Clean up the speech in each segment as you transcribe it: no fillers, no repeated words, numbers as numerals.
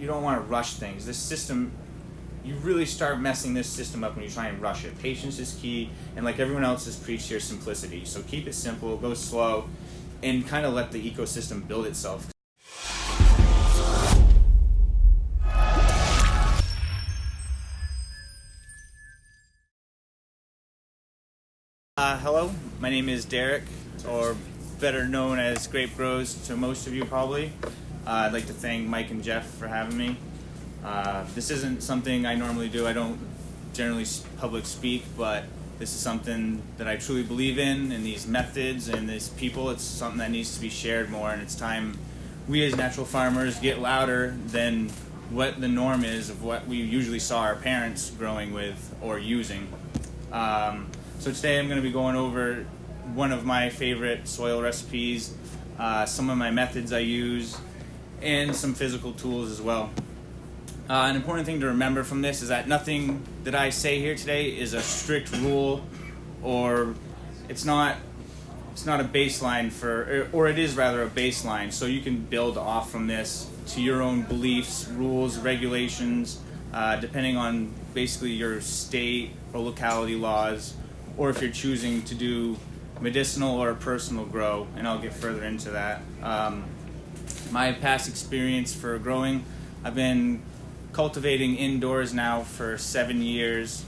you don't want to rush things. This system, you really start messing this system up when you try and rush it. Patience is key, and like everyone else has preached here, simplicity. So keep it simple, go slow, and kind of let the ecosystem build itself. Hello, my name is Derek, or better known as Grapegrows to most of you probably. I'd like to thank Mike and Jeff for having me. This isn't something I normally do. I don't generally public speak, but this is something that I truly believe in, and these methods and these people. It's something that needs to be shared more, and it's time we as natural farmers get louder than what the norm is of what we usually saw our parents growing with or using. So today I'm going to be going over one of my favorite soil recipes, some of my methods I use, and some physical tools as well. An important thing to remember from this is that nothing that I say here today is a strict rule, or it's not a baseline or it is rather a baseline, so you can build off from this to your own beliefs, rules, regulations, depending on basically your state or locality laws, or if you're choosing to do medicinal or personal grow, and I'll get further into that. My past experience for growing, I've been cultivating indoors now for 7 years.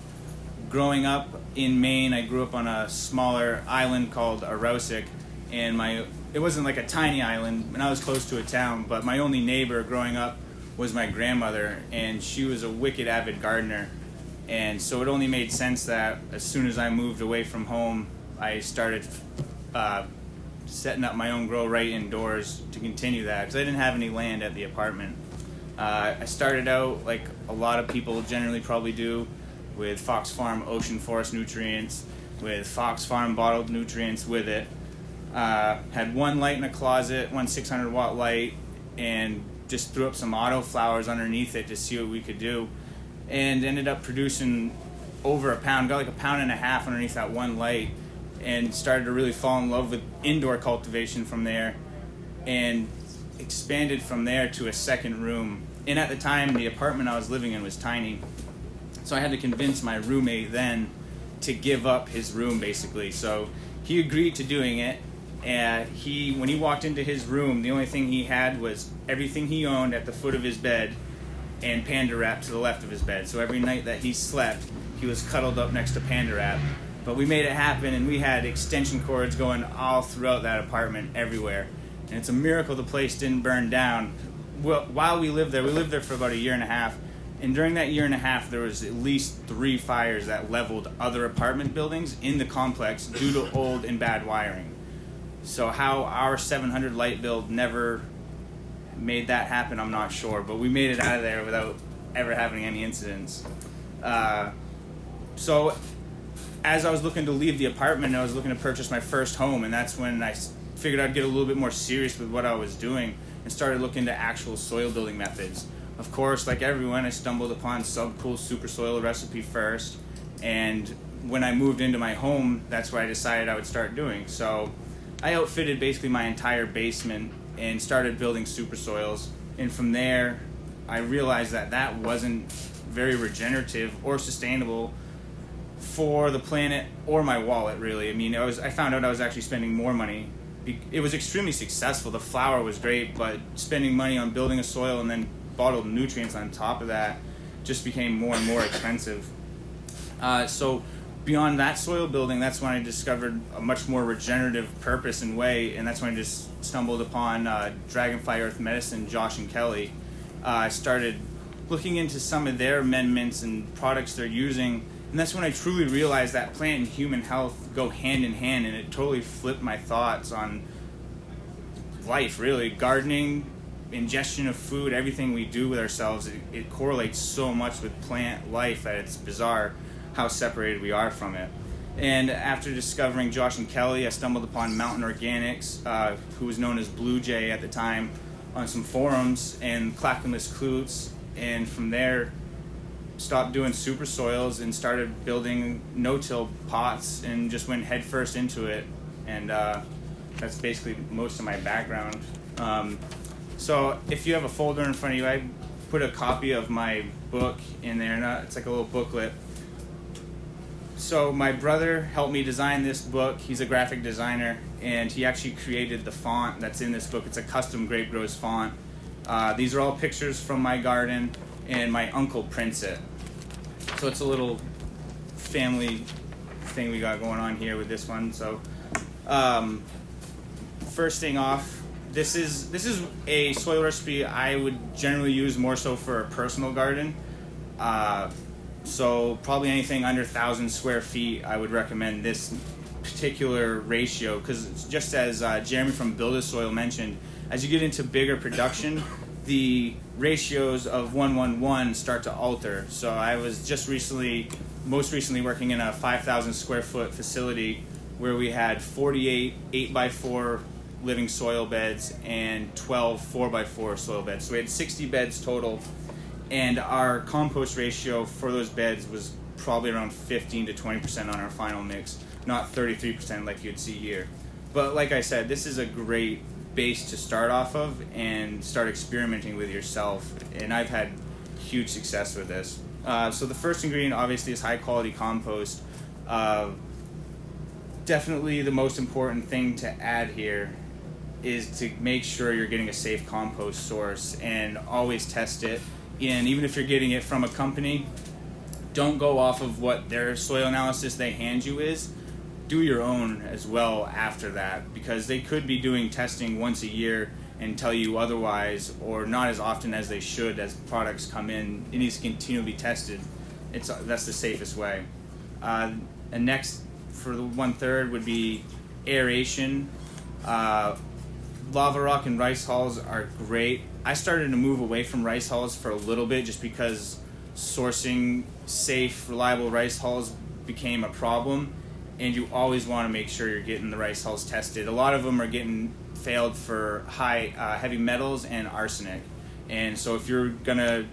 Growing up in Maine, I grew up on a smaller island called Aroostook, and it wasn't like a tiny island, and I was close to a town, but my only neighbor growing up was my grandmother, and she was a wicked avid gardener. And so it only made sense that as soon as I moved away from home, I started setting up my own grow right indoors to continue that, because I didn't have any land at the apartment. I started out like a lot of people generally probably do, with Fox Farm Ocean Forest nutrients, with Fox Farm bottled nutrients with it. Had one light in a closet, one 600 watt light, and just threw up some auto flowers underneath it to see what we could do. And ended up producing over a pound, got like 1.5 pounds underneath that one light, and started to really fall in love with indoor cultivation from there, and expanded from there to a second room. And at the time, the apartment I was living in was tiny, so I had to convince my roommate then to give up his room basically. So he agreed to doing it, and when he walked into his room, the only thing he had was everything he owned at the foot of his bed, and Panda Wrap to the left of his bed. So every night that he slept, he was cuddled up next to Panda Wrap. But we made it happen, and we had extension cords going all throughout that apartment everywhere. And it's a miracle the place didn't burn down. While we lived there for about 1.5 years. And during that 1.5 years, there was at least 3 fires that leveled other apartment buildings in the complex due to old and bad wiring. So how our 700 light build never made that happen, I'm not sure, but we made it out of there without ever having any incidents. So as I was looking to leave the apartment, I was looking to purchase my first home, and that's when I figured I'd get a little bit more serious with what I was doing and started looking into actual soil building methods. Of course, like everyone, I stumbled upon Subcool Super Soil recipe first, and when I moved into my home, that's what I decided I would start doing. So I outfitted basically my entire basement and started building super soils, and from there I realized that wasn't very regenerative or sustainable for the planet or my wallet, really. I mean, I found out I was actually spending more money. It was extremely successful, the flower was great, but spending money on building a soil and then bottled nutrients on top of that just became more and more expensive. So beyond that soil building, that's when I discovered a much more regenerative purpose and way, and that's when I just stumbled upon Dragonfly Earth Medicine, Josh and Kelly. I started looking into some of their amendments and products they're using, and that's when I truly realized that plant and human health go hand in hand, and it totally flipped my thoughts on life, really. Gardening, ingestion of food, everything we do with ourselves, it correlates so much with plant life that it's bizarre how separated we are from it. And after discovering Josh and Kelly, I stumbled upon Mountain Organics, who was known as Blue Jay at the time, on some forums, and Clackamas Klutz, and from there stopped doing super soils and started building no-till pots and just went headfirst into it. And that's basically most of my background. So if you have a folder in front of you, I put a copy of my book in there. It's like a little booklet. So my brother helped me design this book. He's a graphic designer, and he actually created the font that's in this book. It's a custom Grapegrows font. These are all pictures from my garden, and my uncle prints it. So it's a little family thing we got going on here with this one. So first thing off, this is a soil recipe I would generally use more so for a personal garden. So probably anything under 1,000 square feet, I would recommend this particular ratio, because just as Jeremy from Build a Soil mentioned, as you get into bigger production, the ratios of 1:1:1 start to alter. So I was most recently working in a 5,000 square foot facility where we had 48 8x4 living soil beds and 12 4x4 soil beds. So we had 60 beds total. And our compost ratio for those beds was probably around 15 to 20% on our final mix, not 33% like you'd see here. But like I said, this is a great base to start off of and start experimenting with yourself. And I've had huge success with this. So the first ingredient obviously is high quality compost. Definitely the most important thing to add here is to make sure you're getting a safe compost source, and always test it. And even if you're getting it from a company, don't go off of what their soil analysis they hand you is. Do your own as well after that, because they could be doing testing once a year and tell you otherwise, or not as often as they should. As products come in, it needs to continually be tested. That's the safest way. And next, for the 1/3 would be aeration. Lava rock and rice hulls are great. I started to move away from rice hulls for a little bit just because sourcing safe, reliable rice hulls became a problem, and you always want to make sure you're getting the rice hulls tested. A lot of them are getting failed for high heavy metals and arsenic, and so if you're gonna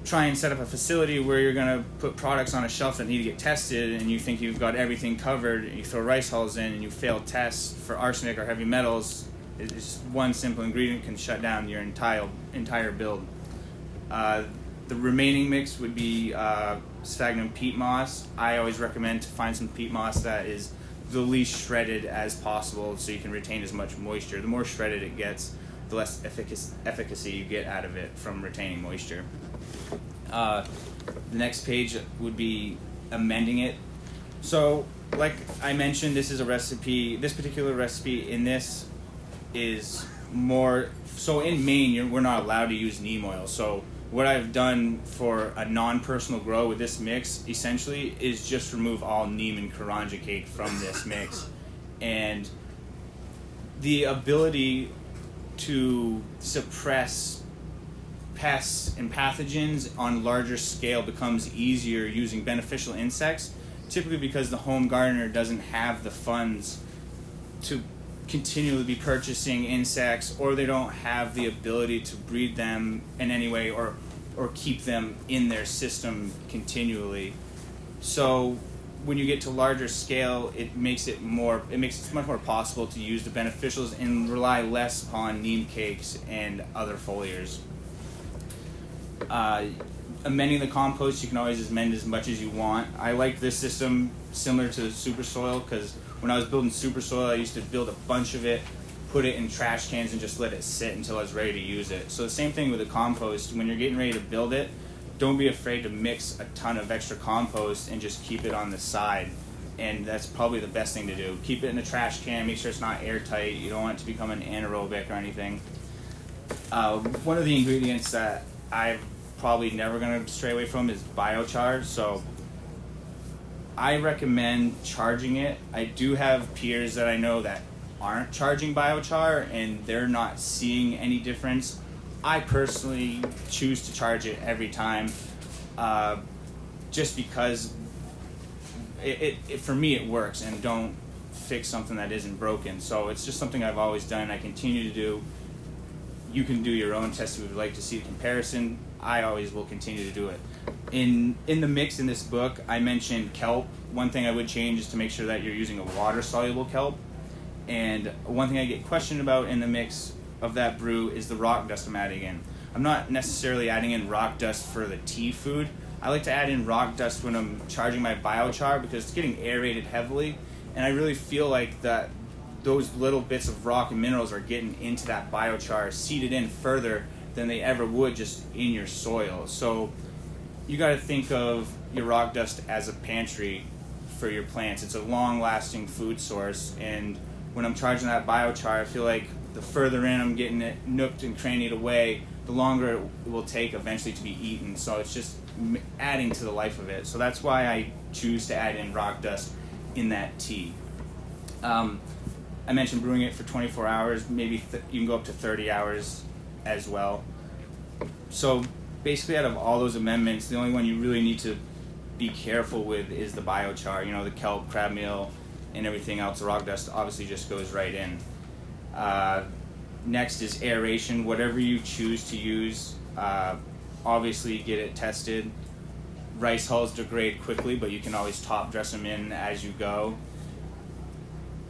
try and set up a facility where you're gonna put products on a shelf that need to get tested, and you think you've got everything covered, and you throw rice hulls in and you fail tests for arsenic or heavy metals, it's just one simple ingredient can shut down your entire build. The remaining mix would be sphagnum peat moss. I always recommend to find some peat moss that is the least shredded as possible, so you can retain as much moisture. The more shredded it gets, the less efficacy you get out of it from retaining moisture. The next page would be amending it. So, like I mentioned, this is a recipe. This particular recipe in this is more so in Maine. We're not allowed to use neem oil. So what I've done for a non-personal grow with this mix essentially is just remove all neem and karanja cake from this mix, and the ability to suppress pests and pathogens on larger scale becomes easier using beneficial insects, typically because the home gardener doesn't have the funds to continually be purchasing insects, or they don't have the ability to breed them in any way or keep them in their system continually. So when you get to larger scale, it makes it much more possible to use the beneficials and rely less upon neem cakes and other foliars. Amending the compost, you can always amend as much as you want. I like this system similar to super soil, because when I was building super soil, I used to build a bunch of it, put it in trash cans, and just let it sit until I was ready to use it. So the same thing with the compost. When you're getting ready to build it, don't be afraid to mix a ton of extra compost and just keep it on the side. And that's probably the best thing to do. Keep it in a trash can, make sure it's not airtight. You don't want it to become an anaerobic or anything. One of the ingredients that I'm probably never going to stray away from is biochar. So I recommend charging it. I do have peers that I know that aren't charging biochar and they're not seeing any difference. I personally choose to charge it every time, just because it for me it works, and don't fix something that isn't broken. So it's just something I've always done, I continue to do. You can do your own test if you would like to see a comparison. I always will continue to do it. In the mix in this book, I mentioned kelp. One thing I would change is to make sure that you're using a water-soluble kelp. And one thing I get questioned about in the mix of that brew is the rock dust I'm adding in. I'm not necessarily adding in rock dust for the tea food. I like to add in rock dust when I'm charging my biochar because it's getting aerated heavily, and I really feel like that those little bits of rock and minerals are getting into that biochar, seeded in further than they ever would just in your soil. So you got to think of your rock dust as a pantry for your plants. It's a long-lasting food source, and when I'm charging that biochar, I feel like the further in I'm getting it nooked and crannied away, the longer it will take eventually to be eaten. So it's just adding to the life of it. So that's why I choose to add in rock dust in that tea. I mentioned brewing it for 24 hours, maybe you can go up to 30 hours as well. So basically out of all those amendments, the only one you really need to be careful with is the biochar. You know, the kelp, crab meal, and everything else. The rock dust obviously just goes right in. Next is aeration. Whatever you choose to use, obviously get it tested. Rice hulls degrade quickly, but you can always top dress them in as you go.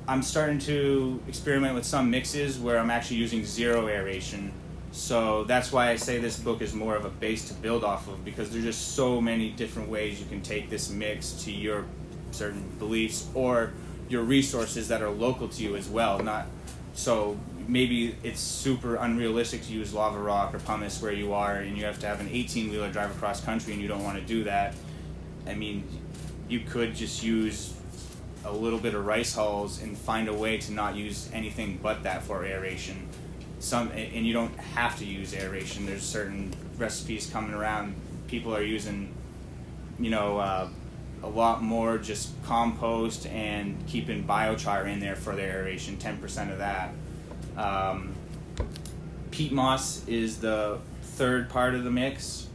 I'm starting to experiment with some mixes where I'm actually using zero aeration. So that's why I say this book is more of a base to build off of, because there's just so many different ways you can take this mix to your certain beliefs or your resources that are local to you as well. So maybe it's super unrealistic to use lava rock or pumice where you are, and you have to have an 18-wheeler drive across country and you don't want to do that. I mean, you could just use a little bit of rice hulls and find a way to not use anything but that for aeration. And you don't have to use aeration. There's certain recipes coming around. People are using, a lot more just compost and keeping biochar in there for their aeration, 10% of that. Peat moss is the third part of the mix.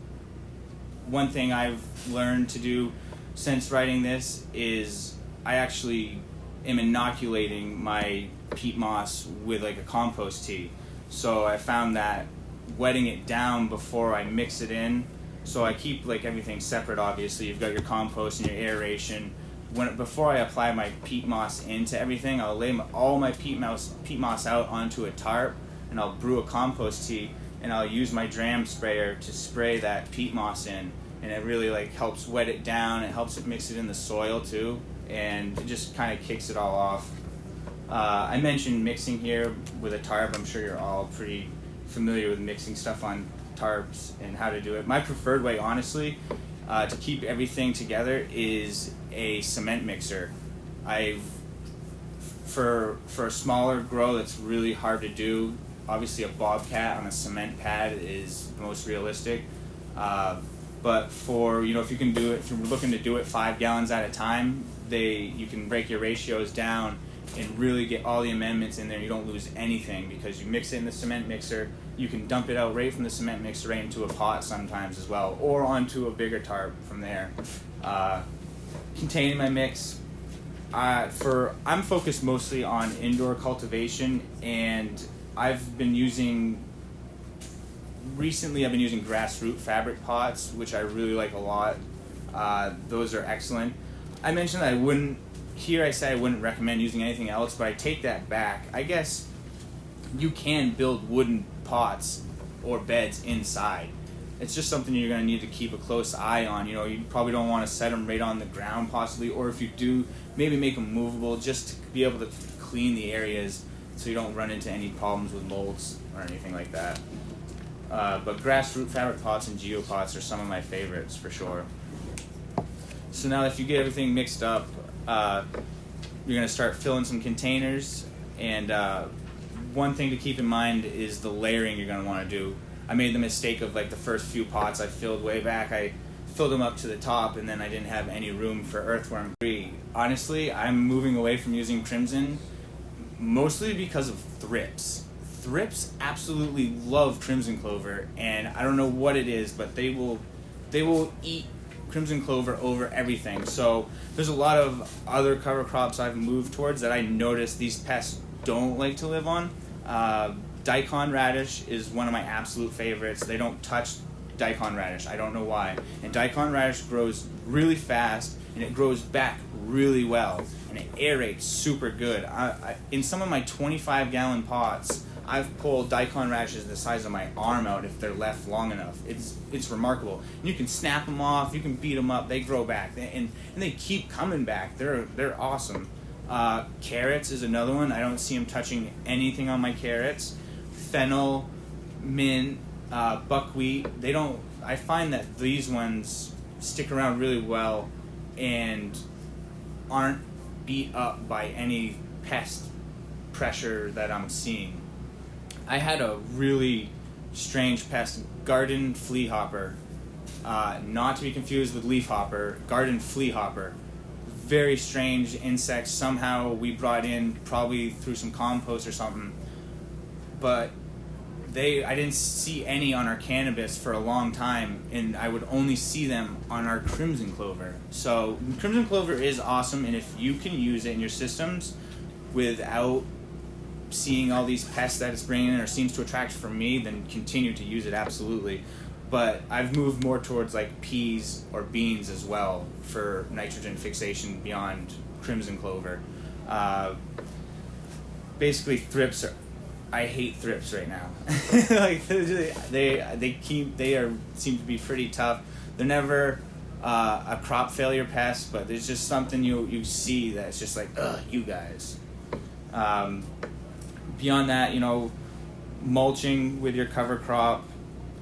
One thing I've learned to do since writing this is I actually am inoculating my peat moss with like a compost tea. So I found that wetting it down before I mix it in, so I keep like everything separate. Obviously, you've got your compost and your aeration. Before I apply my peat moss into everything, I'll lay all my peat moss out onto a tarp, and I'll brew a compost tea, and I'll use my dram sprayer to spray that peat moss in, and it really like helps wet it down. It helps it mix it in the soil too, and it just kind of kicks it all off. I mentioned mixing here with a tarp. I'm sure you're all pretty familiar with mixing stuff on tarps and how to do it. My preferred way, honestly, to keep everything together is a cement mixer. For a smaller grow that's really hard to do, obviously a bobcat on a cement pad is the most realistic. But for, if you can do it, if you're looking to do it 5 gallons at a time, you can break your ratios down and really get all the amendments in there. You don't lose anything because you mix it in the cement mixer. You can dump it out right from the cement mixer right into a pot sometimes as well, or onto a bigger tarp from there. Containing my mix, I'm focused mostly on indoor cultivation, and recently I've been using grassroot fabric pots, which I really like a lot. Those are excellent. I mentioned that I say I wouldn't recommend using anything else, but I take that back. I guess you can build wooden pots or beds inside. It's just something you're going to need to keep a close eye on. You probably don't want to set them right on the ground possibly, or if you do, maybe make them movable just to be able to clean the areas so you don't run into any problems with molds or anything like that. But grassroot fabric pots and geopots are some of my favorites for sure. So now if you get everything mixed up, you're going to start filling some containers, and one thing to keep in mind is the layering you're going to want to do. I made the mistake of like the first few pots I filled way back, I filled them up to the top and then I didn't have any room for earthworm free. Honestly, I'm moving away from using crimson mostly because of thrips. Thrips absolutely love crimson clover, and I don't know what it is, but they will eat crimson clover over everything. So there's a lot of other cover crops I've moved towards that I noticed these pests don't like to live on. Daikon radish is one of my absolute favorites. They don't touch daikon radish. I don't know why. And daikon radish grows really fast, and it grows back really well, and it aerates super good. In some of my 25-gallon pots, I've pulled daikon radishes the size of my arm out if they're left long enough. It's remarkable. And you can snap them off, you can beat them up, they grow back, and they keep coming back. They're awesome. Carrots is another one. I don't see them touching anything on my carrots. Fennel, mint, buckwheat. They don't. I find that these ones stick around really well and aren't beat up by any pest pressure that I'm seeing. I had a really strange pest, garden flea hopper, not to be confused with leaf hopper, garden flea hopper. Very strange insect. Somehow we brought in, probably through some compost or something, but I didn't see any on our cannabis for a long time, and I would only see them on our crimson clover. So crimson clover is awesome, and if you can use it in your systems without seeing all these pests that it's bringing in or seems to attract for me, then continue to use it, absolutely. But I've moved more towards like peas or beans as well for nitrogen fixation beyond crimson clover. Basically, thrips are. I hate thrips right now. Like they seem to be pretty tough. They're never a crop failure pest, but there's just something you see that's just like, ugh, you guys. Beyond that, mulching with your cover crop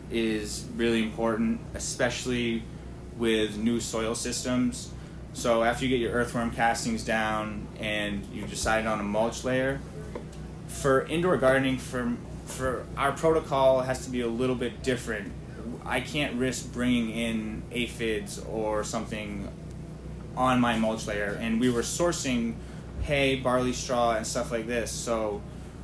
is really important, especially with new soil systems. So after you get your earthworm castings down and you decide on a mulch layer, for indoor gardening, for our protocol has to be a little bit different. I can't risk bringing in aphids or something on my mulch layer, and we were sourcing hay, barley straw, and stuff like this. So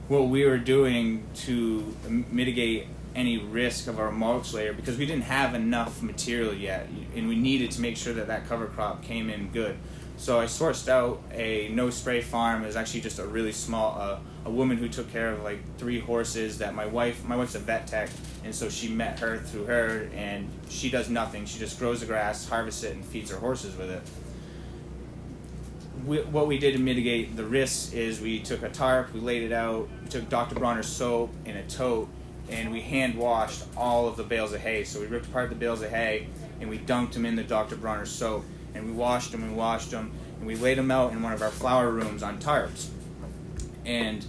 what we were doing to mitigate any risk of our mulch layer, because we didn't have enough material yet, and we needed to make sure that cover crop came in good. So I sourced out a no-spray farm. It was actually just a really small, a woman who took care of like 3 horses that my wife's a vet tech, and so she met her through her, and she does nothing. She just grows the grass, harvests it, and feeds her horses with it. What we did to mitigate the risks is we took a tarp, we laid it out, we took Dr. Bronner soap in a tote, and we hand washed all of the bales of hay. So we ripped apart the bales of hay and we dunked them in the Dr. Bronner soap, and we washed them, and we laid them out in one of our flower rooms on tarps. And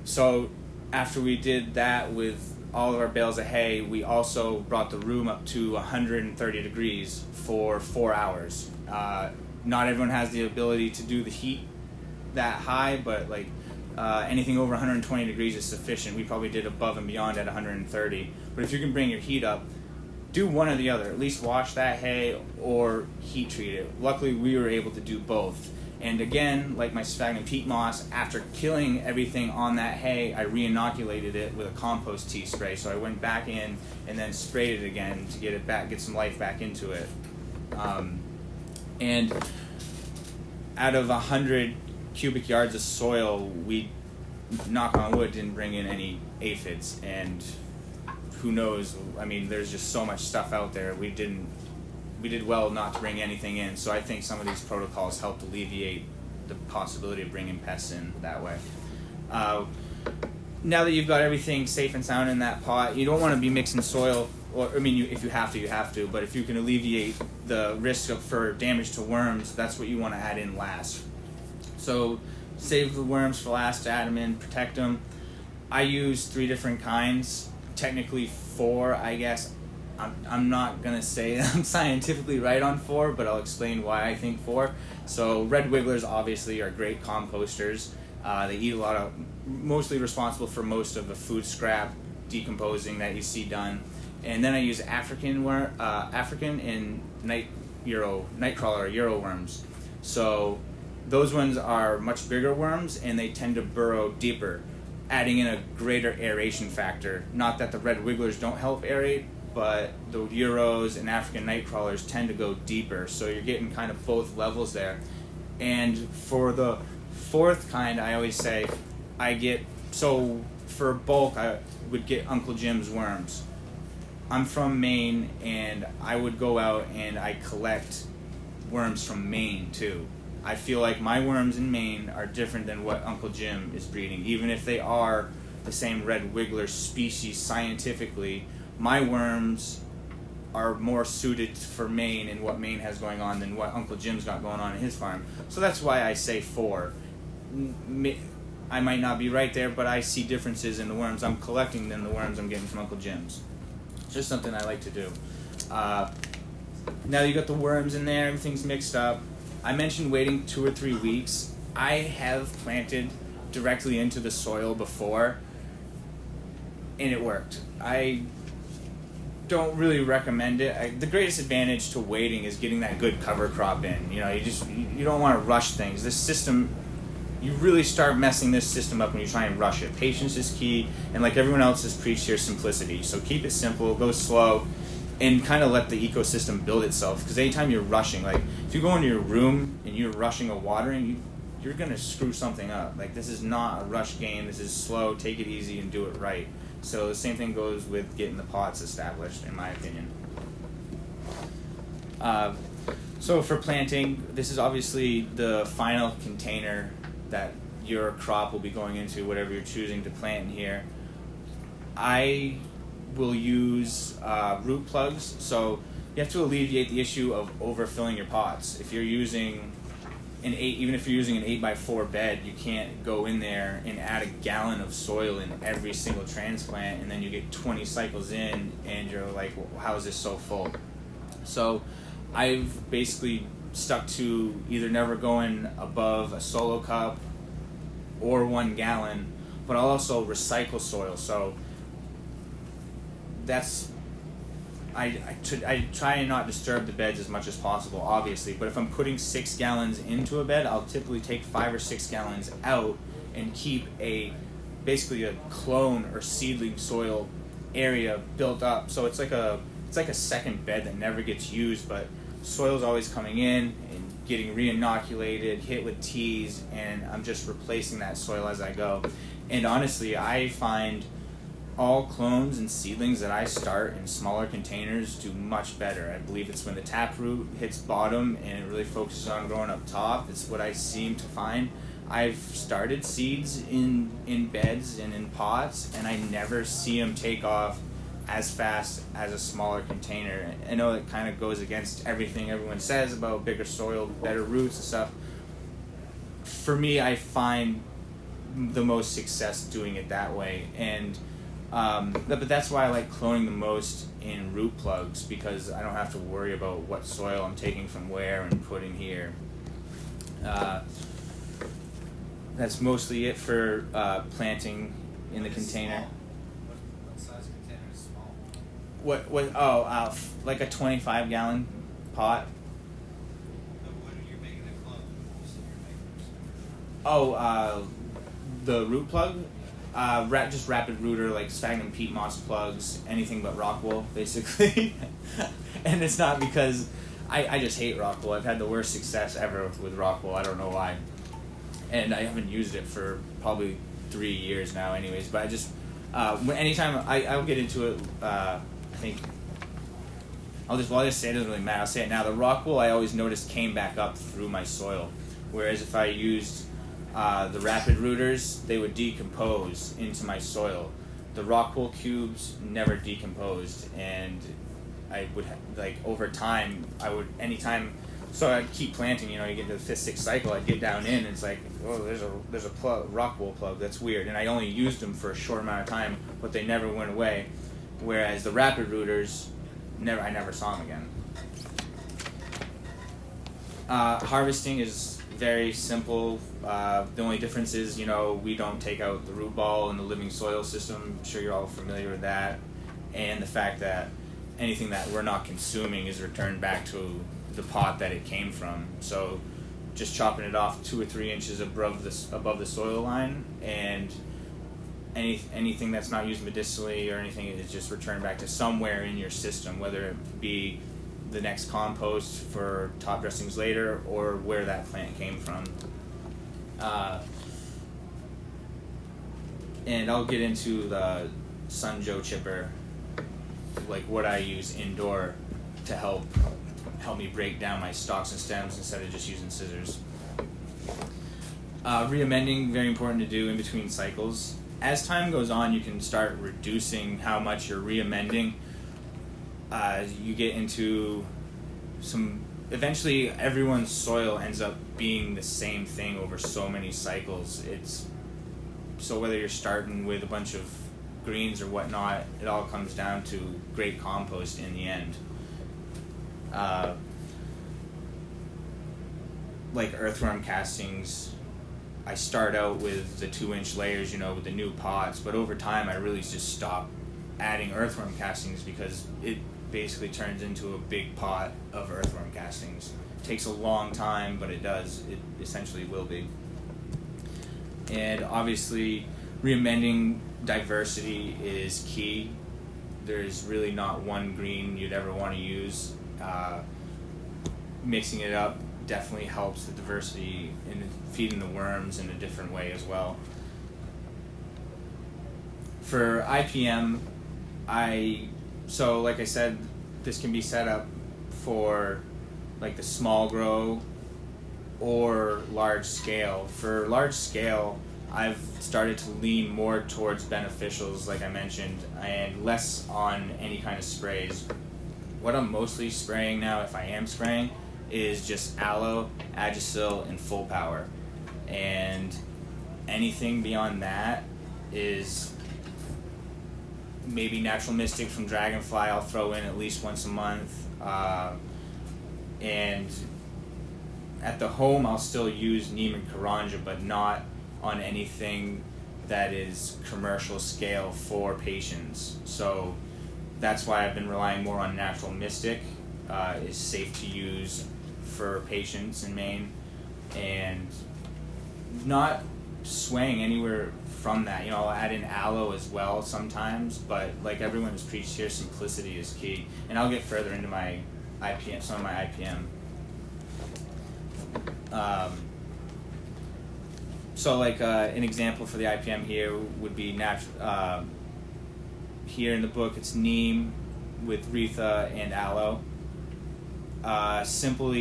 so after we did that with all of our bales of hay, we also brought the room up to 130 degrees for 4 hours. Not everyone has the ability to do the heat that high, but like anything over 120 degrees is sufficient. We probably did above and beyond at 130. But if you can bring your heat up, do one or the other. At least wash that hay or heat treat it. Luckily, we were able to do both. And again, like my sphagnum peat moss, after killing everything on that hay, I re-inoculated it with a compost tea spray. So I went back in and then sprayed it again to get it back, get some life back into it. And out of 100 cubic yards of soil, we, knock on wood, didn't bring in any aphids. And who knows? I mean, there's just so much stuff out there. We did well not to bring anything in. So I think some of these protocols helped alleviate the possibility of bringing pests in that way. Now that you've got everything safe and sound in that pot, you don't want to be mixing soil. Or, I mean, if you have to, you have to. But if you can alleviate the risk for damage to worms, that's what you want to add in last. So save the worms for last to add them in, protect them. I use 3 different kinds, technically 4, I guess. I'm not going to say I'm scientifically right on 4, but I'll explain why I think 4. So red wigglers obviously are great composters. They eat a lot of, mostly responsible for most of the food scrap decomposing that you see done. And then I use African and nightcrawler Euro worms. So those ones are much bigger worms, and they tend to burrow deeper, adding in a greater aeration factor. Not that the red wigglers don't help aerate, but the Euros and African nightcrawlers tend to go deeper. So you're getting kind of both levels there. And for the 4th kind, I always say so for bulk, I would get Uncle Jim's worms. I'm from Maine, and I would go out and I collect worms from Maine too. I feel like my worms in Maine are different than what Uncle Jim is breeding, even if they are the same red wiggler species scientifically, my worms are more suited for Maine and what Maine has going on than what Uncle Jim's got going on in his farm. So that's why I say 4. I might not be right there, but I see differences in the worms I'm collecting than the worms I'm getting from Uncle Jim's. It's just something I like to do. Now you got the worms in there, everything's mixed up. I mentioned waiting 2 or 3 weeks. I have planted directly into the soil before, and it worked. I don't really recommend it. The greatest advantage to waiting is getting that good cover crop in. You know, you don't want to rush things. This system, you really start messing this system up when you try and rush it. Patience is key, and like everyone else has preached here, simplicity. So keep it simple, go slow, and kind of let the ecosystem build itself. Because anytime you're rushing, like if you go into your room and you're rushing a watering, you're gonna screw something up. Like, this is not a rush game. This is slow. Take it easy and do it right. So the same thing goes with getting the pots established, in my opinion. So for planting, this is obviously the final container that your crop will be going into, whatever you're choosing to plant in here. I will use root plugs, so you have to alleviate the issue of overfilling your pots. If you're using even if you're using an 8x4 bed, you can't go in there and add a gallon of soil in every single transplant, and then you get 20 cycles in, and you're like, well, how is this so full? So I've basically stuck to either never going above a solo cup or 1 gallon, but I'll also recycle soil. So that's I try and not disturb the beds as much as possible, obviously, but if I'm putting 6 gallons into a bed, I'll typically take 5 or 6 gallons out and keep basically a clone or seedling soil area built up. So it's like a second bed that never gets used, but soil's always coming in and getting re-inoculated, hit with teas, and I'm just replacing that soil as I go. And honestly, I find all clones and seedlings that I start in smaller containers do much better. I believe it's when the taproot hits bottom and it really focuses on growing up top. It's what I seem to find. I've started seeds in beds and in pots, and I never see them take off as fast as a smaller container. I know it kind of goes against everything everyone says about bigger soil, better roots and stuff. For me, I find the most success doing it that way, and but that's why I like cloning the most in root plugs, because I don't have to worry about what soil I'm taking from where and putting here. That's mostly it for planting in the container. What size container is small? Like a 25 gallon pot. What are you making a clone? You said you're making The root plug. Just rapid rooter, like sphagnum peat moss plugs, anything but rock wool, basically. And it's not because I just hate rock wool. I've had the worst success ever with rock wool. I don't know why. And I haven't used it for probably 3 years now anyways. But I just, anytime I'll get into it, I think, I'll just say it doesn't really matter. I'll say it now. The rock wool I always noticed came back up through my soil. Whereas if I used the rapid rooters, they would decompose into my soil. The rock wool cubes never decomposed, and I would over time, so I'd keep planting. You get to the 5th, 6th cycle, I'd get down in, and it's like, oh, there's a rock wool plug. That's weird, and I only used them for a short amount of time, but they never went away. Whereas the rapid rooters, I never saw them again. Harvesting is very simple. The only difference is, we don't take out the root ball in the living soil system. I'm sure you're all familiar with that. And the fact that anything that we're not consuming is returned back to the pot that it came from. So just chopping it off 2 or 3 inches above the soil line, and anything that's not used medicinally or anything is just returned back to somewhere in your system, whether it be the next compost for top dressings later, or where that plant came from. And I'll get into the Sun Joe chipper, like what I use indoor to help me break down my stalks and stems instead of just using scissors. Re-amending, very important to do in between cycles. as time goes on, you can start reducing how much you're re-amending. You get into eventually everyone's soil ends up being the same thing over so many cycles. So whether you're starting with a bunch of greens or whatnot, it all comes down to great compost in the end. Like earthworm castings, I start out with the 2-inch layers, with the new pots, but over time I really just stop adding earthworm castings because it basically turns into a big pot of earthworm castings. It takes a long time, but it essentially will be. And obviously, re-amending diversity is key. There's really not one green you'd ever want to use. Mixing it up definitely helps the diversity in feeding the worms in a different way as well. For IPM, so like I said, this can be set up for like the small grow or large scale. For large scale, I've started to lean more towards beneficials, like I mentioned, and less on any kind of sprays. What I'm mostly spraying now, if I am spraying, is just aloe, Agisil, and full power. And anything beyond that is maybe natural mystic from Dragonfly I'll throw in at least once a month. And at the home I'll still use neem and karanja, but not on anything that is commercial scale for patients. So that's why I've been relying more on natural mystic. Is safe to use for patients in Maine, and not swaying anywhere from that. I'll add in aloe as well sometimes, but like everyone has preached here, simplicity is key. And I'll get further into my IPM, some of my IPM. So like an example for the IPM here would be here in the book it's neem with Retha and aloe. A simple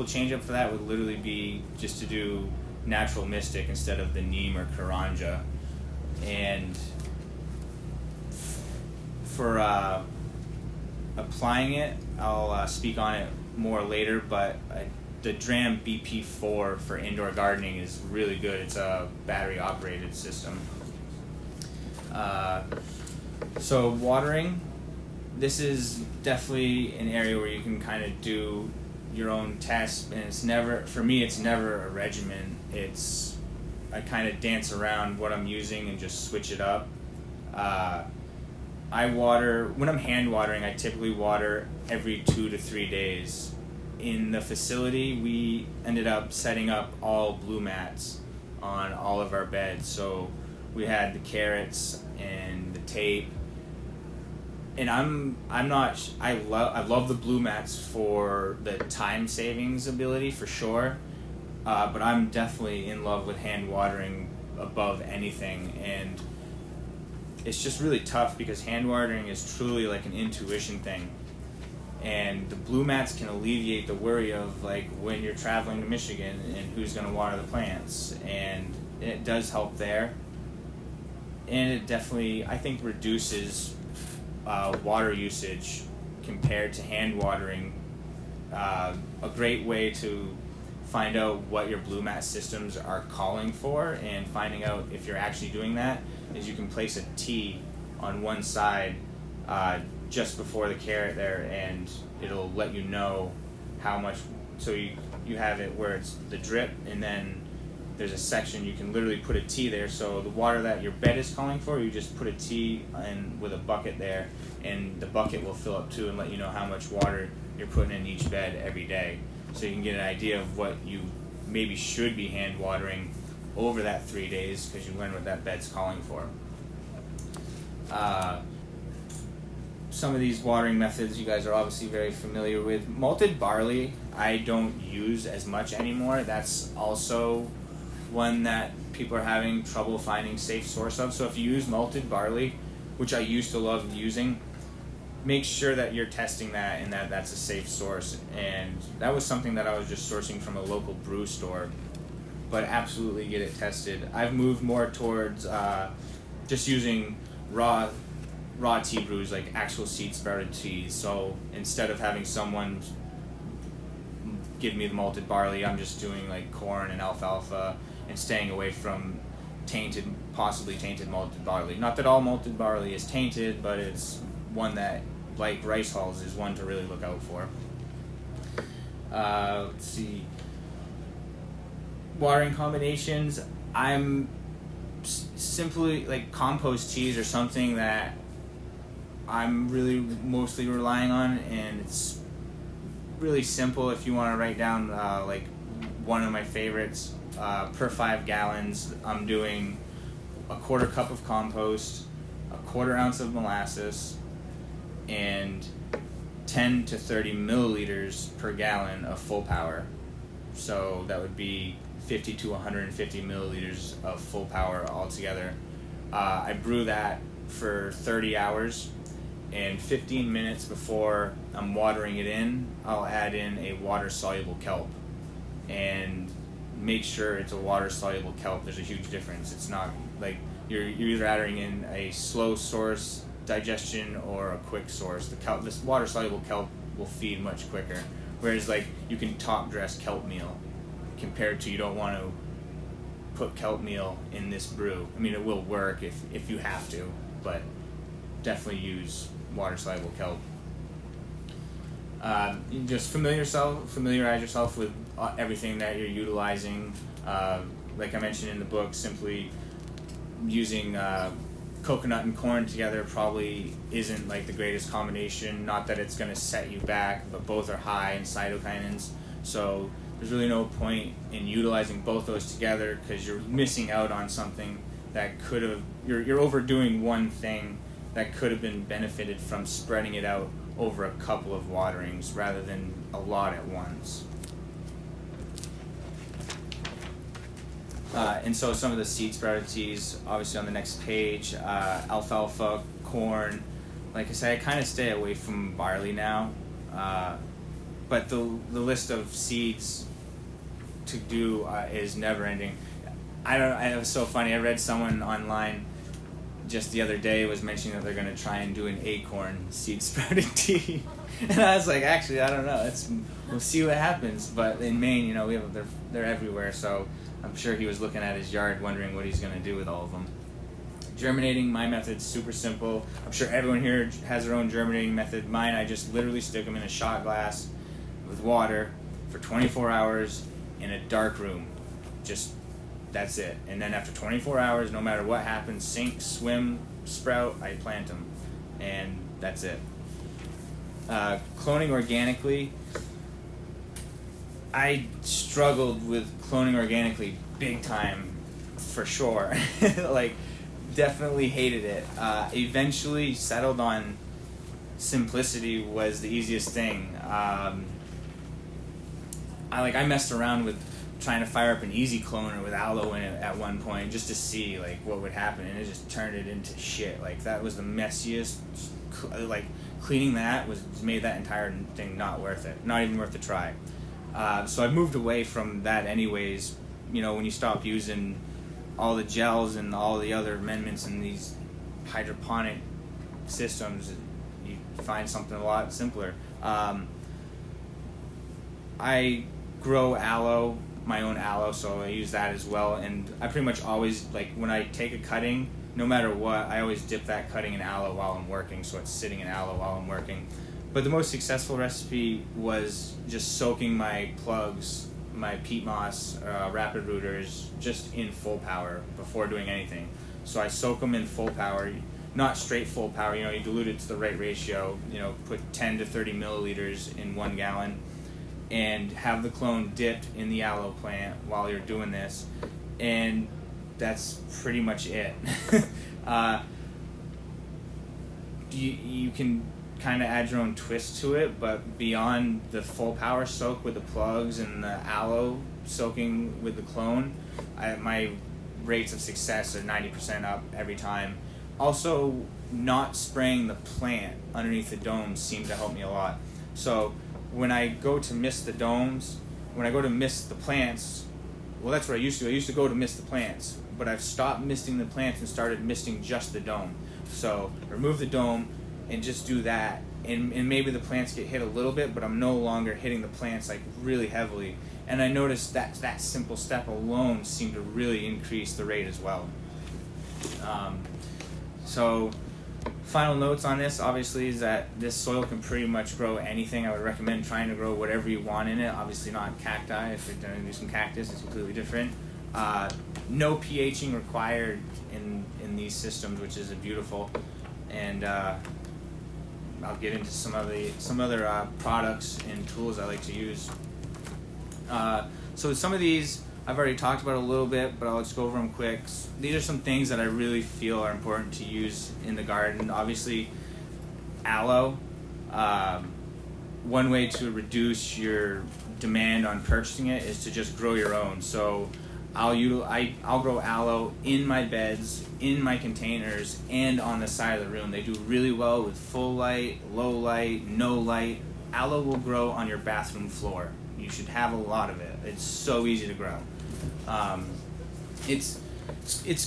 change up for that would literally be just to do natural mystic instead of the neem or karanja. And for applying it, I'll speak on it more later, but the Dram BP4 for indoor gardening is really good. It's a battery operated system. So watering, this is definitely an area where you can kind of do your own tests, and it's never a regimen. I kind of dance around what I'm using and just switch it up. I water, when I'm hand watering, I typically water every 2 to 3 days. In the facility, we ended up setting up all blue mats on all of our beds. So we had the carrots and the tape. And I love the blue mats for the time savings ability for sure, but I'm definitely in love with hand watering above anything. And it's just really tough because hand watering is truly like an intuition thing, and the blue mats can alleviate the worry of like when you're traveling to Michigan and who's going to water the plants, and it does help there. And it definitely, I think, reduces water usage compared to hand watering. A great way to find out what your blue mat systems are calling for and finding out if you're actually doing that is you can place a T on one side just before the carrot there, and it'll let you know how much. So you have it where it's the drip, and then there's a section you can literally put a T there, so the water that your bed is calling for, you just put a T in with a bucket there, and the bucket will fill up too and let you know how much water you're putting in each bed every day. So you can get an idea of what you maybe should be hand watering over that 3 days, because you learn what that bed's calling for. Some of these watering methods you guys are obviously very familiar with. Malted barley I don't use as much anymore. That's also one that people are having trouble finding safe source of. So if you use malted barley, which I used to love using, make sure that you're testing that and that that's a safe source. And that was something that I was just sourcing from a local brew store, but absolutely get it tested. I've moved more towards just using raw tea brews, like actual seed sprouted teas. So instead of having someone give me the malted barley, I'm just doing like corn and alfalfa and staying away from possibly tainted malted barley. Not that all malted barley is tainted, but it's one that, like rice hulls, is one to really look out for. Let's see. Watering combinations. I'm simply like compost teas or something that I'm really mostly relying on, and it's really simple. If you want to write down like one of my favorites, per 5 gallons, I'm doing a 1/4 cup of compost, a 1/4 ounce of molasses, and 10 to 30 milliliters per gallon of full power. So that would be 50 to 150 milliliters of full power altogether. I brew that for 30 hours, and 15 minutes before I'm watering it in, I'll add in a water-soluble kelp. And make sure it's a water-soluble kelp. There's a huge difference. It's not like you're either adding in a slow source digestion or a quick source. This water-soluble kelp will feed much quicker. Whereas like you can top dress kelp meal, compared to you don't want to put kelp meal in this brew. I mean, it will work if you have to, but definitely use water-soluble kelp. You just familiarize yourself with everything that you're utilizing. Like I mentioned in the book, simply using coconut and corn together probably isn't like the greatest combination. Not that it's going to set you back, but both are high in cytokinins, so there's really no point in utilizing both those together, because you're missing out on something that could have, you're overdoing one thing that could have been benefited from spreading it out over a couple of waterings rather than a lot at once. And so some of the seed sprouted teas, obviously on the next page, alfalfa, corn. Like I said, I kind of stay away from barley now, but the list of seeds to do is never ending. It was so funny. I read someone online just the other day was mentioning that they're going to try and do an acorn seed sprouted tea, and I was like, actually, I don't know. We'll see what happens. But in Maine, you know, they're everywhere, so I'm sure he was looking at his yard wondering what he's going to do with all of them. Germinating, my method's super simple. I'm sure everyone here has their own germinating method. Mine, I just literally stick them in a shot glass with water for 24 hours in a dark room. Just that's it. And then after 24 hours, no matter what happens, sink, swim, sprout, I plant them. And that's it. Cloning organically, I struggled with cloning organically big time, for sure. Like, definitely hated it. Eventually settled on simplicity was the easiest thing. I messed around with trying to fire up an easy cloner with aloe in it at one point just to see like what would happen, and it just turned it into shit. Like, that was the messiest. Like, cleaning that made that entire thing not worth it, not even worth the try. So I moved away from that anyways. You know, when you stop using all the gels and all the other amendments in these hydroponic systems, you find something a lot simpler. I grow aloe, my own aloe, so I use that as well. And I pretty much always, like, when I take a cutting, no matter what, I always dip that cutting in aloe while I'm working, so it's sitting in aloe while I'm working. But the most successful recipe was just soaking my plugs, my peat moss, rapid rooters, just in full power before doing anything. So I soak them in full power, not straight full power, you know, you dilute it to the right ratio, you know, put 10 to 30 milliliters in 1 gallon, and have the clone dipped in the aloe plant while you're doing this, and that's pretty much it. You can kind of add your own twist to it, but beyond the full power soak with the plugs and the aloe soaking with the clone, my rates of success are 90% up every time. Also, not spraying the plant underneath the domes seemed to help me a lot. So when I go to mist the domes, when I go to mist the plants, well, that's what I used to do. I used to go to mist the plants but I've stopped misting the plants and started misting just the dome. So remove the dome and just do that, and maybe the plants get hit a little bit, but I'm no longer hitting the plants like really heavily. And I noticed that that simple step alone seemed to really increase the rate as well. So final notes on this obviously is that this soil can pretty much grow anything. I would recommend trying to grow whatever you want in it. Obviously not cacti. If you're going to do some cactus, it's completely different. No pHing required in these systems, which is beautiful. And I'll get into some other products and tools I like to use. So some of these I've already talked about a little bit, but I'll just go over them quick. These are some things that I really feel are important to use in the garden. Obviously, aloe. One way to reduce your demand on purchasing it is to just grow your own. So I'll grow aloe in my beds, in my containers, and on the side of the room. They do really well with full light, low light, no light. Aloe will grow on your bathroom floor. You should have a lot of it. It's so easy to grow. It's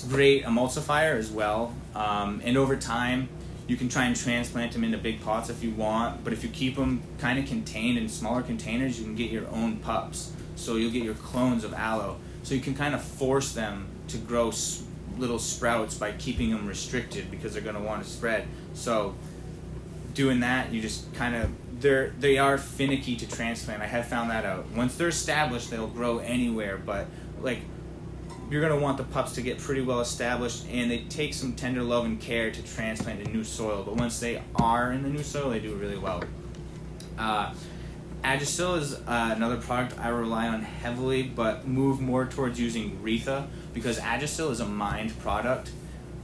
great emulsifier as well. And over time, you can try and transplant them into big pots if you want. But if you keep them kind of contained in smaller containers, you can get your own pups. So you'll get your clones of aloe. So you can kind of force them to grow little sprouts by keeping them restricted because they're going to want to spread. So doing that, you just kind of, they are finicky to transplant. I have found that out. Once they're established, they'll grow anywhere, but like you're going to want the pups to get pretty well established, and they take some tender love and care to transplant in new soil. But once they are in the new soil, they do really well. Adjacil is another product I rely on heavily, but move more towards using Retha because Adjacil is a mined product.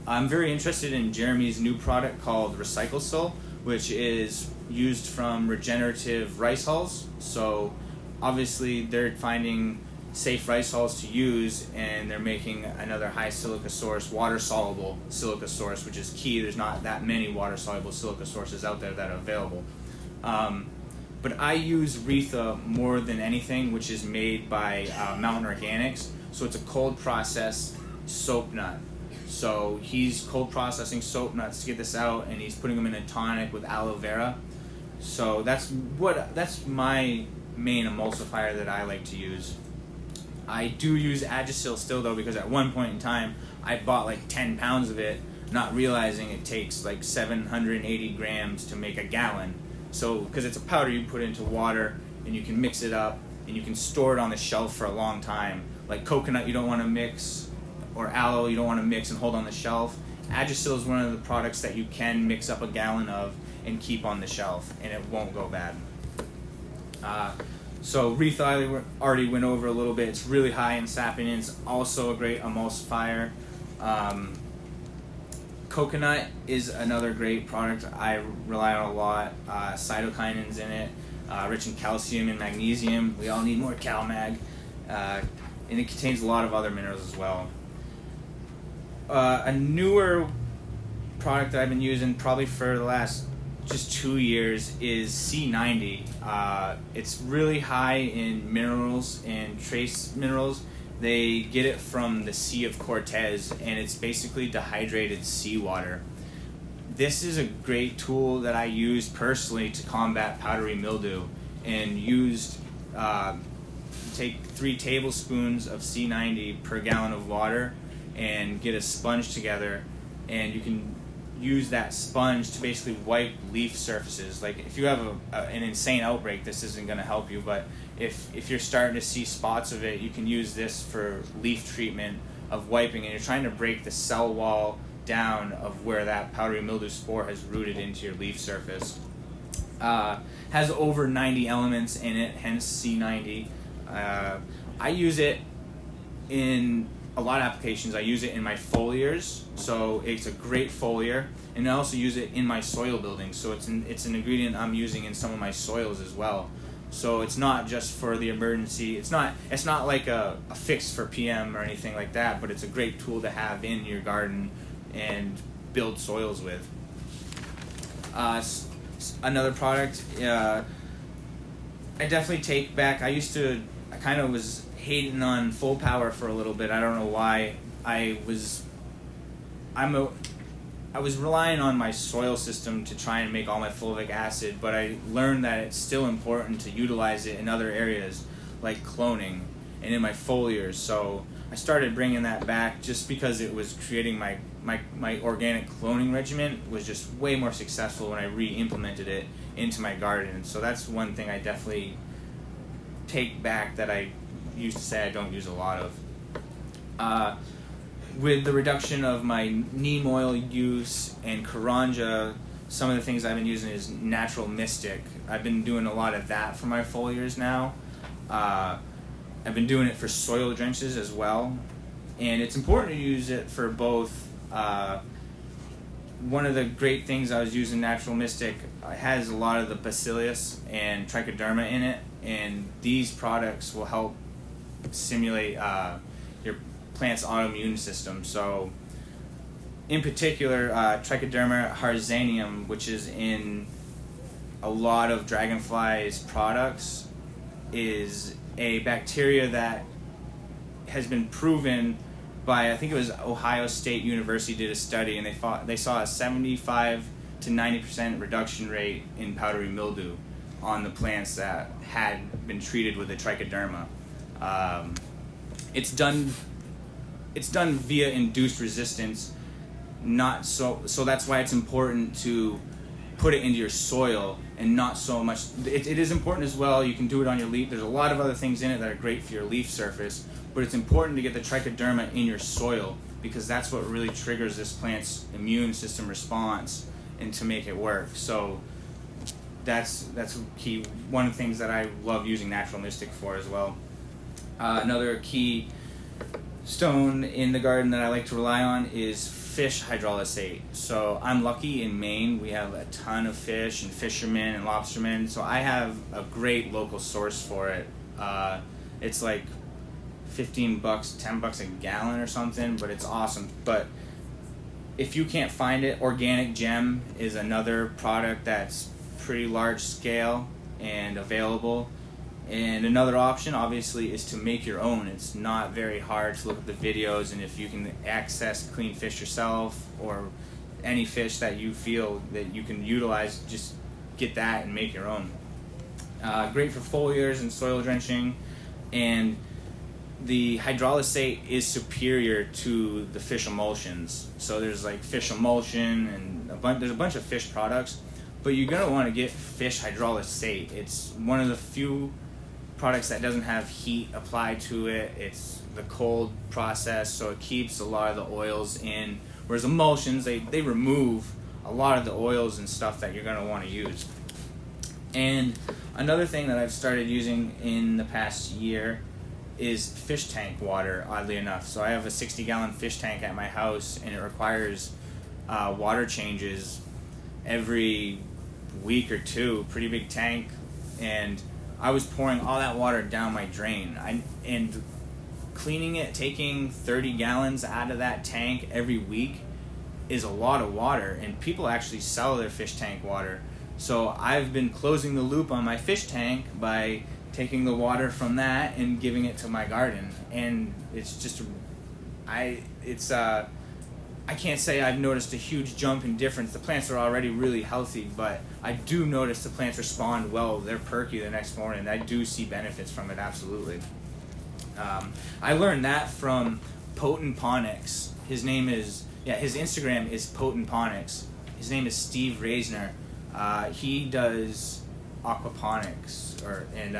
I'm very interested in Jeremy's new product called Recyclesil, which is used from regenerative rice hulls. So obviously they're finding safe rice hulls to use, and they're making another high silica source, water soluble silica source, which is key. There's not that many water soluble silica sources out there that are available. But I use Retha more than anything, which is made by Mountain Organics. So it's a cold processed soap nut. So he's cold processing soap nuts to get this out, and he's putting them in a tonic with aloe vera. So that's my main emulsifier that I like to use. I do use Adjacil still though, because at one point in time I bought like 10 pounds of it, not realizing it takes like 780 grams to make a gallon. So because it's a powder you put into water and you can mix it up and you can store it on the shelf for a long time. Like coconut you don't want to mix, or aloe you don't want to mix and hold on the shelf. Adjacil is one of the products that you can mix up a gallon of and keep on the shelf, and it won't go bad. So Retha I already went over a little bit. It's really high in saponins, also a great emulsifier. Coconut is another great product I rely on a lot. Cytokinins in it, rich in calcium and magnesium. We all need more CalMag. And it contains a lot of other minerals as well. A newer product that I've been using probably for the last just 2 years is C90. It's really high in minerals and trace minerals. They get it from the Sea of Cortez, and it's basically dehydrated seawater. This is a great tool that I used personally to combat powdery mildew, and used take 3 tablespoons of C90 per gallon of water and get a sponge together, and you can use that sponge to basically wipe leaf surfaces. Like if you have an insane outbreak, this isn't going to help you, but if you're starting to see spots of it, you can use this for leaf treatment of wiping, and you're trying to break the cell wall down of where that powdery mildew spore has rooted into your leaf surface. Has over 90 elements in it, hence C90. I use it in a lot of applications. I use it in my foliars, so it's a great foliar, and I also use it in my soil building, so it's an ingredient I'm using in some of my soils as well. So it's not just for the emergency. It's not like a fix for PM or anything like that, but it's a great tool to have in your garden and build soils with. Another product, I definitely take back. I kind of was hating on Full Power for a little bit. I don't know why, I was relying on my soil system to try and make all my fulvic acid, but I learned that it's still important to utilize it in other areas like cloning and in my foliars. So I started bringing that back just because it was creating my organic cloning regimen was just way more successful when I re-implemented it into my garden. So that's one thing I definitely take back that I used to say I don't use a lot of. With the reduction of my neem oil use and Karanja, some of the things I've been using is natural mystic. I've been doing a lot of that for my foliars now. I've been doing it for soil drenches as well, and it's important to use it for both. One of the great things I was using natural mystic has a lot of the bacillus and trichoderma in it, and these products will help stimulate your plant's autoimmune system. So in particular, trichoderma harzanium, which is in a lot of Dragonfly's products, is a bacteria that has been proven by, I think it was Ohio State University did a study, and they saw a 75 to 90% reduction rate in powdery mildew on the plants that had been treated with the trichoderma. It's done via induced resistance, not so that's why it's important to put it into your soil and not so much. It is important as well. You can do it on your leaf. There's a lot of other things in it that are great for your leaf surface, but it's important to get the trichoderma in your soil because that's what really triggers this plant's immune system response and to make it work. So that's key. One of the things that I love using Natural Mystic for as well. Another key stone in the garden that I like to rely on is fish hydrolysate. So I'm lucky in Maine, we have a ton of fish and fishermen and lobstermen, so I have a great local source for it. It's like $15, $10 a gallon or something, but it's awesome. But if you can't find it, Organic Gem is another product that's pretty large scale and available. And another option, obviously, is to make your own. It's not very hard to look at the videos, and if you can access clean fish yourself or any fish that you feel that you can utilize, just get that and make your own. Great for foliars and soil drenching, and the hydrolysate is superior to the fish emulsions. So there's like fish emulsion and there's a bunch of fish products, but you're going to want to get fish hydrolysate. It's one of the few products that doesn't have heat applied to it. It's the cold process, so it keeps a lot of the oils in, whereas emulsions, they remove a lot of the oils and stuff that you're going to want to use. And another thing that I've started using in the past year is fish tank water, oddly enough. So I have a 60-gallon fish tank at my house, and it requires water changes every week or two, pretty big tank, and I was pouring all that water down my drain. And cleaning it, taking 30 gallons out of that tank every week is a lot of water, and people actually sell their fish tank water. So I've been closing the loop on my fish tank by taking the water from that and giving it to my garden. And it's just, I can't say I've noticed a huge jump in difference. The plants are already really healthy, but I do notice the plants respond well. They're perky the next morning. I do see benefits from it, absolutely. I learned that from Potent Ponics. His Instagram is Potent Ponics. His name is Steve Reisner. He does aquaponics and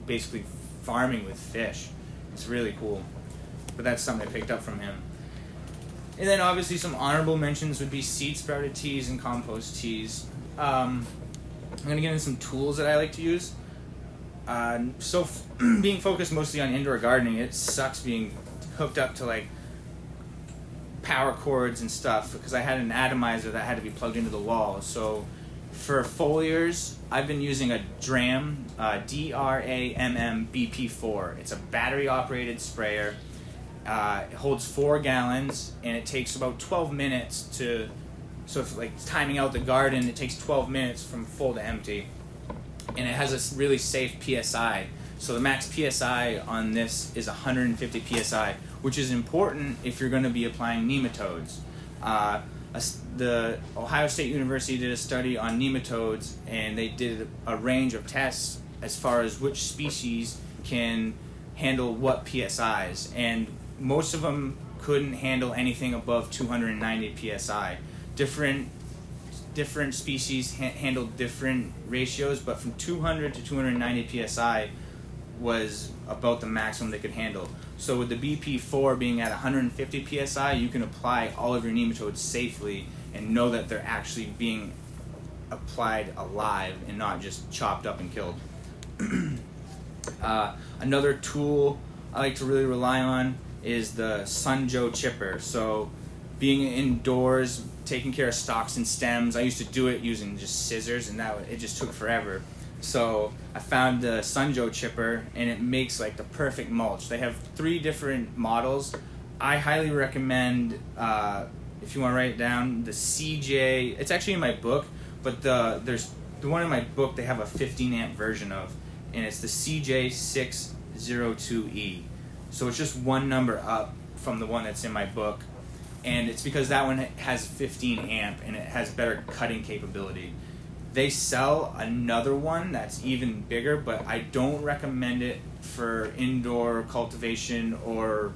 basically farming with fish. It's really cool. But that's something I picked up from him. And then obviously some honorable mentions would be seed sprouted teas and compost teas. I'm going to get into some tools that I like to use. Being focused mostly on indoor gardening, it sucks being hooked up to like power cords and stuff because I had an atomizer that had to be plugged into the wall. So for foliars, I've been using a DRAM, DRAMM BP4. It's a battery operated sprayer. It holds 4 gallons, and it takes about 12 minutes to, so if like timing out the garden, it takes 12 minutes from full to empty. And it has a really safe PSI. So the max PSI on this is 150 PSI, which is important if you're going to be applying nematodes. The Ohio State University did a study on nematodes, and they did a range of tests as far as which species can handle what PSIs, and most of them couldn't handle anything above 290 PSI. Different species handled different ratios, but from 200 to 290 PSI was about the maximum they could handle. So with the BP4 being at 150 PSI, you can apply all of your nematodes safely and know that they're actually being applied alive and not just chopped up and killed. Another tool I like to really rely on is the Sunjo chipper. So being indoors, taking care of stalks and stems, I used to do it using just scissors, and it just took forever. So I found the Sunjo chipper, and it makes like the perfect mulch. They have 3 different models. I highly recommend, if you want to write it down, the CJ. It's actually in my book, but there's the one in my book they have a 15 amp version of, and it's the CJ602E. So it's just one number up from the one that's in my book, and it's because that one has 15 amp and it has better cutting capability. They sell another one that's even bigger, but I don't recommend it for indoor cultivation or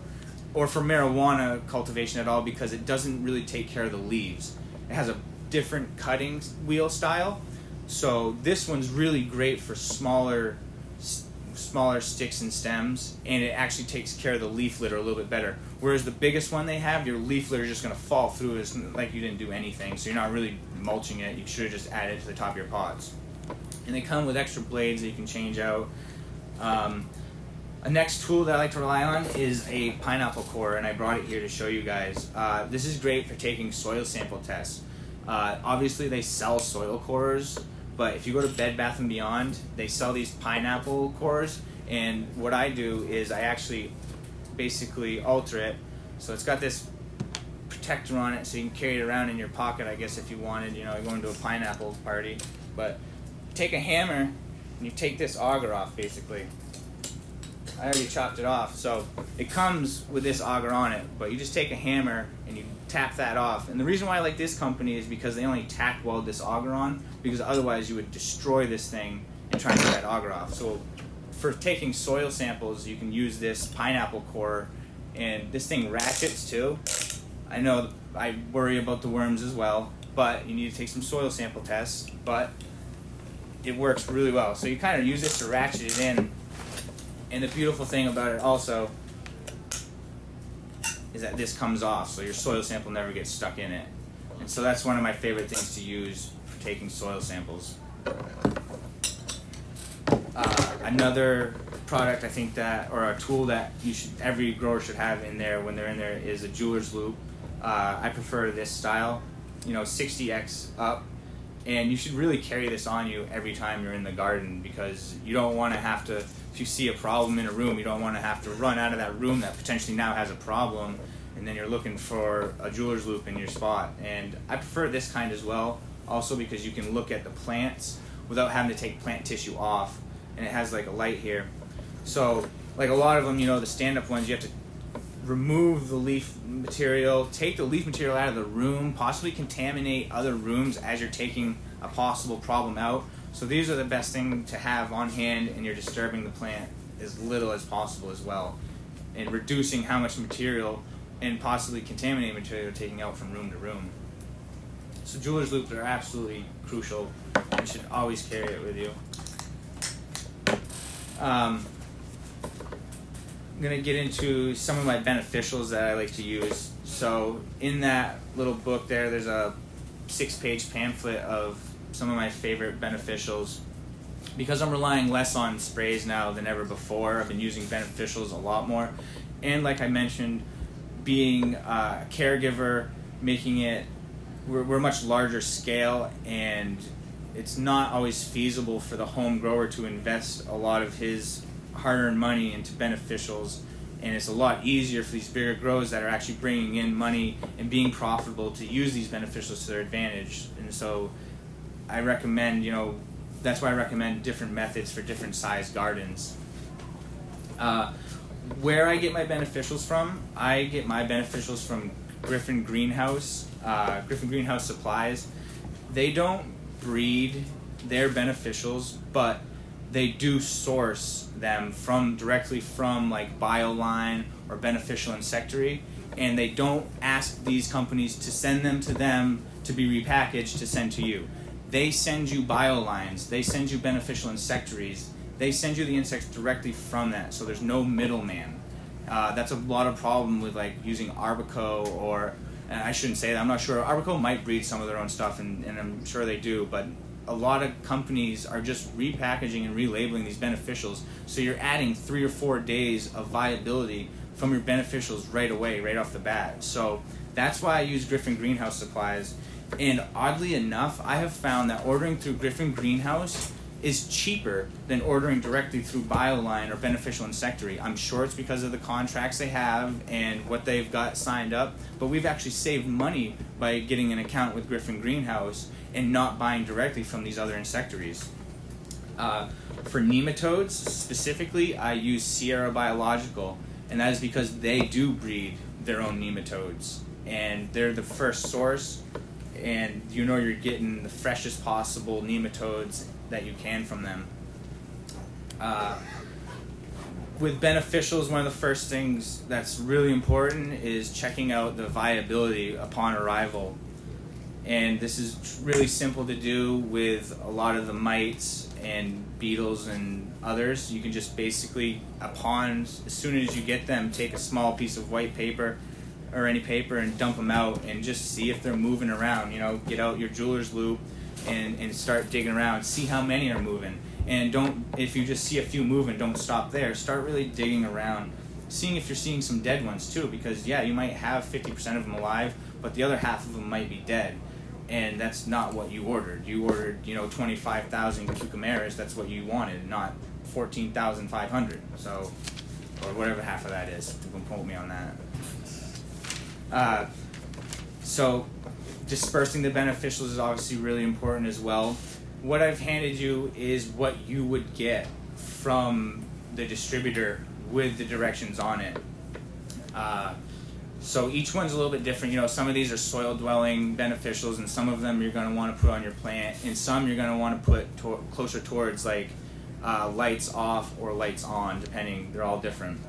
for marijuana cultivation at all, because it doesn't really take care of the leaves. It has a different cutting wheel style, so this one's really great for smaller sticks and stems, and it actually takes care of the leaf litter a little bit better. Whereas the biggest one they have, your leaf litter is just going to fall through. It's like you didn't do anything, so you're not really mulching it. You should have just added it to the top of your pots. And they come with extra blades that you can change out. A next tool that I like to rely on is a pineapple core, and I brought it here to show you guys. This is great for taking soil sample tests. Obviously they sell soil cores, but if you go to Bed Bath & Beyond, they sell these pineapple cores, and what I do is I actually basically alter it. So it's got this protector on it, so you can carry it around in your pocket, I guess, if you wanted, you're going to a pineapple party. But you take a hammer, and you take this auger off, basically. I already chopped it off, so it comes with this auger on it, but you just take a hammer and you tap that off. And the reason why I like this company is because they only tack weld this auger on, because otherwise you would destroy this thing and try to get that auger off. So for taking soil samples, you can use this pineapple core, and this thing ratchets too. I know I worry about the worms as well, but you need to take some soil sample tests, but it works really well. So you kind of use this to ratchet it in. And the beautiful thing about it also is that this comes off, so your soil sample never gets stuck in it. And so that's one of my favorite things to use for taking soil samples. Another product I think or a tool that every grower should have in there when they're in there is a jeweler's loop. I prefer this style, 60x up. And you should really carry this on you every time you're in the garden, because you don't want to have to, if you see a problem in a room, you don't want to have to run out of that room that potentially now has a problem, and then you're looking for a jeweler's loop in your spot. And I prefer this kind as well, also because you can look at the plants without having to take plant tissue off, and it has like a light here. So like a lot of them, the stand-up ones, you have to remove the leaf material, take the leaf material out of the room, possibly contaminate other rooms as you're taking a possible problem out. So these are the best thing to have on hand, and you're disturbing the plant as little as possible as well, and reducing how much material and possibly contaminated material you're taking out from room to room. So jeweler's loops are absolutely crucial. You should always carry it with you. I'm going to get into some of my beneficials that I like to use. So in that little book there's a 6-page pamphlet of some of my favorite beneficials. Because I'm relying less on sprays now than ever before, I've been using beneficials a lot more. And like I mentioned, being a caregiver, making it, we're much larger scale, and it's not always feasible for the home grower to invest a lot of his hard-earned money into beneficials, and it's a lot easier for these bigger grows that are actually bringing in money and being profitable to use these beneficials to their advantage. And so I recommend, that's why I recommend different methods for different size gardens. Where I get my beneficials from, I get my beneficials from Griffin Greenhouse, Griffin Greenhouse Supplies. They don't breed their beneficials, but they do source them directly from like BioLine or Beneficial Insectary, and they don't ask these companies to send them to them to be repackaged to send to you. They send you BioLines, they send you Beneficial Insectaries, they send you the insects directly from that, so there's no middleman. That's a lot of problem with like using Arbico, or and I shouldn't say that, I'm not sure. Arbico might breed some of their own stuff, and I'm sure they do, but a lot of companies are just repackaging and relabeling these beneficials, so you're adding 3 or 4 days of viability from your beneficials right away, right off the bat. So that's why I use Griffin Greenhouse Supplies. And oddly enough, I have found that ordering through Griffin Greenhouse is cheaper than ordering directly through BioLine or Beneficial Insectary. I'm sure it's because of the contracts they have and what they've got signed up, but we've actually saved money by getting an account with Griffin Greenhouse and not buying directly from these other insectaries. For nematodes specifically, I use Sierra Biological, and that is because they do breed their own nematodes, and they're the first source, and you know you're getting the freshest possible nematodes that you can from them. With beneficials, one of the first things that's really important is checking out the viability upon arrival. And this is really simple to do with a lot of the mites and beetles and others. You can just basically, as soon as you get them, take a small piece of white paper or any paper and dump them out and just see if they're moving around. You know, get out your jeweler's loop and start digging around. See how many are moving. And if you just see a few moving, don't stop there. Start really digging around, seeing if you're seeing some dead ones too, because yeah, you might have 50% of them alive, but the other half of them might be dead. And that's not what you ordered. You ordered, 25,000 cucameras. That's what you wanted, not 14,500. So, or whatever half of that is. You can quote me on that. So, dispersing the beneficials is obviously really important as well. What I've handed you is what you would get from the distributor with the directions on it. So each one's a little bit different. Some of these are soil-dwelling beneficials, and some of them you're going to want to put on your plant, and some you're going to want to put closer towards like lights off or lights on, depending. They're all different.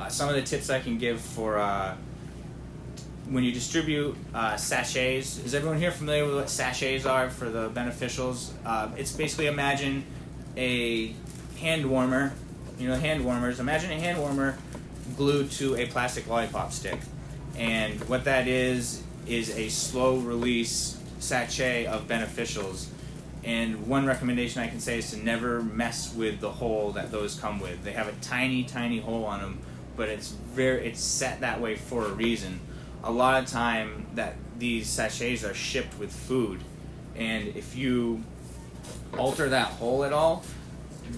Some of the tips I can give for when you distribute sachets. Is everyone here familiar with what sachets are for the beneficials? It's basically, imagine a hand warmer. Hand warmers. Imagine a hand warmer glued to a plastic lollipop stick, and what that is a slow release sachet of beneficials. And one recommendation I can say is to never mess with the hole that those come with. They have a tiny hole on them, but it's set that way for a reason. A lot of time that these sachets are shipped with food, and if you alter that hole at all,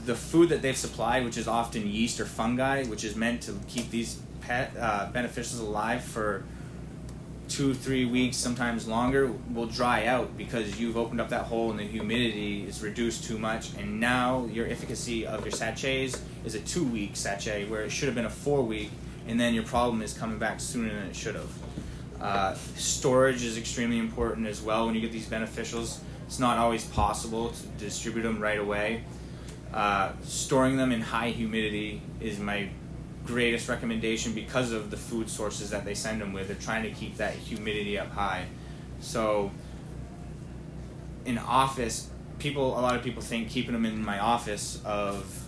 the food that they've supplied, which is often yeast or fungi, which is meant to keep these beneficials alive for 2-3 weeks, sometimes longer, will dry out because you've opened up that hole and the humidity is reduced too much, and now your efficacy of your sachets is a 2-week sachet where it should have been a 4-week, and then your problem is coming back sooner than it should have. Storage is extremely important as well when you get these beneficials. It's not always possible to distribute them right away. Storing them in high humidity is my greatest recommendation because of the food sources that they send them with. They're trying to keep that humidity up high. So in office, a lot of people think keeping them in my office of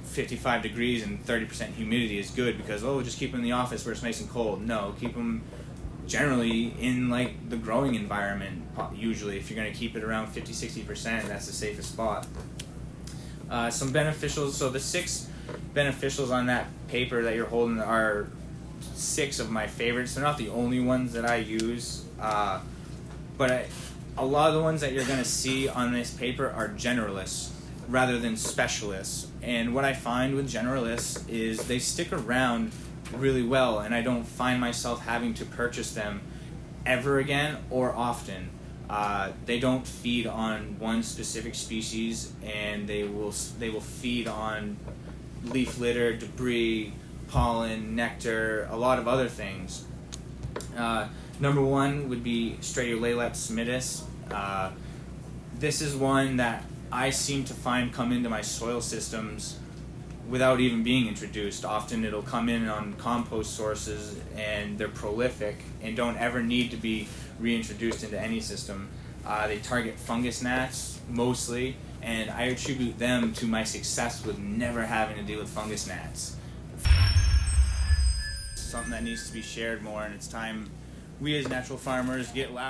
55 degrees and 30% humidity is good because, just keep them in the office where it's nice and cold. No, keep them generally in like the growing environment. Usually, if you're going to keep it around 50-60%, that's the safest spot. Some beneficials. So the 6 beneficials on that paper that you're holding are 6 of my favorites. They're not the only ones that I use, but a lot of the ones that you're going to see on this paper are generalists rather than specialists. And what I find with generalists is they stick around really well, and I don't find myself having to purchase them ever again or often. They don't feed on one specific species, and they will feed on leaf litter, debris, pollen, nectar, a lot of other things. Number one would be Stratiolaelops smithis. This is one that I seem to find come into my soil systems without even being introduced. Often it'll come in on compost sources, and they're prolific and don't ever need to be reintroduced into any system. They target fungus gnats mostly, and I attribute them to my success with never having to deal with fungus gnats. Something that needs to be shared more, and it's time we as natural farmers get loud.